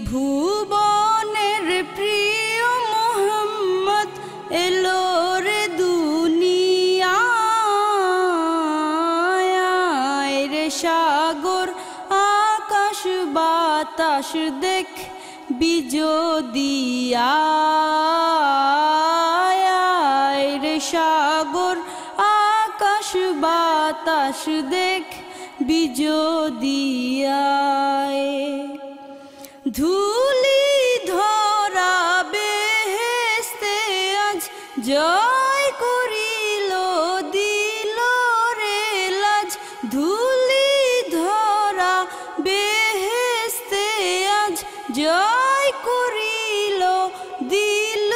ত্রিভুবনের প্রিয় মোহাম্মদ এলো রে দুনিয়ায় রে সাগর আকাশ বাতাস দেখ বিজোদিয়ায় রে সাগর আকাশ বাতাস দেখ বিজোদিয়ায় ধুলি ধরা বেহেশতে আজ জয় করিল দিল রে লাজ ধুলি ধরা বেহেশতে আজ জয় করিল দিল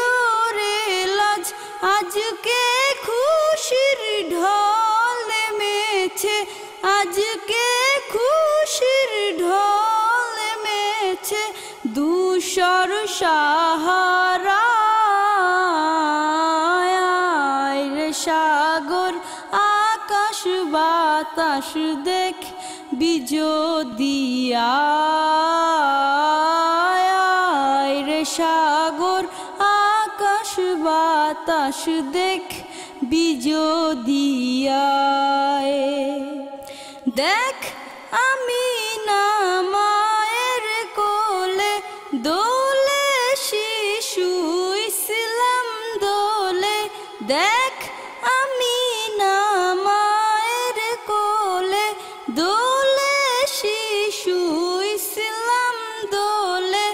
রে লাজ আজকে খুশির ঢল নেমেছে আজকে খুশির ঢল নেমেছে ধূসর সাহারায় রে সাগর আকাশ বাতাস দেখ বিজোদিয়ায় রে সাগর আকাশ বাতাস দেখ বিজোদিয়ায় দেখ আমিনা মায়ের কোলে দোলে শিশু ইসলাম দোলে দেখ আমিনা মায়ের কোলে দোলে শিশু ইসলাম দোলে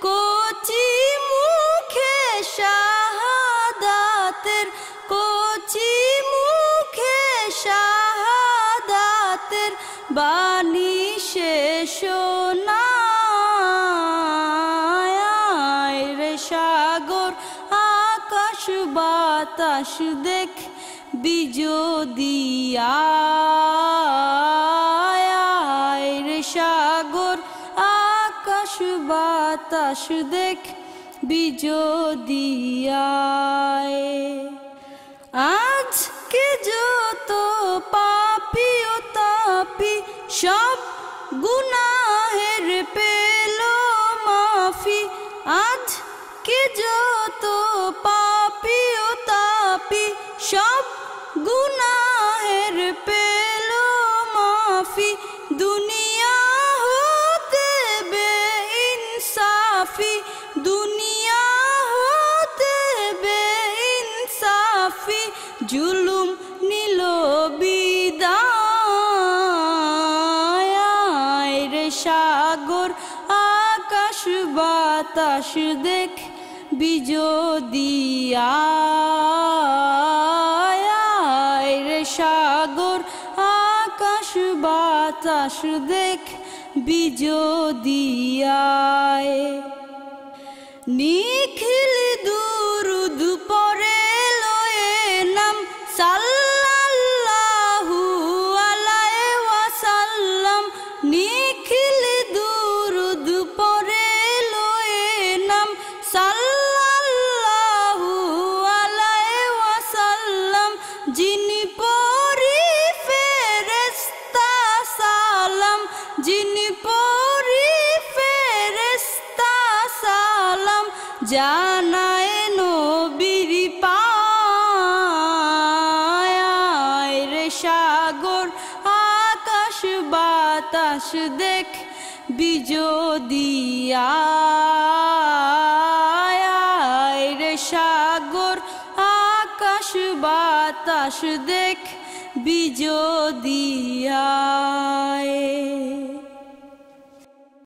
কচি মুখে শাহাদাতের কচি মুখে শাহাদাতের বাণী শেষ শোনায় রে সাগর আকাশ বাতাস দেখ বিজোদিয়ায় রে সাগর আকাশ বাতাস দেখ বিজোদিয়ায় আজকে যত পাপী ও তাপী সব গুনাহের পেল মাফি আজকে যত পাপী ও তাপী সব গুনাহের পেল মাফি দুনিয়া হতে বেইনসাফি দুনিয়া হতে বেইনসাফি জুলুম নিল বিদায় রে সাগর আকাশ বাতাস দেখ বিজোদিয়ায় রে সাগর আকাশ বাতাস দেখ বিজোদিয়ায় নিখিল দুরুদ পড়ে লয়ে নাম সাল্লাল্লাহু আলাইহি ওয়াসাল্লাম নিখিল দুরুদ পড়ে লয়ে নাম সাল্লাল্লাহু আলাইহি ওয়াসাল্লাম যিনি পরি ফেরেশতা সালাম যিনি পরি ফেরেশতা সালাম জানায় নবীর পায় রে সাগর আকাশ বাতাস দেখ বিজোদিয়ায় রে সাগর আকাশ বাতাস দেখ বিজোদিয়া।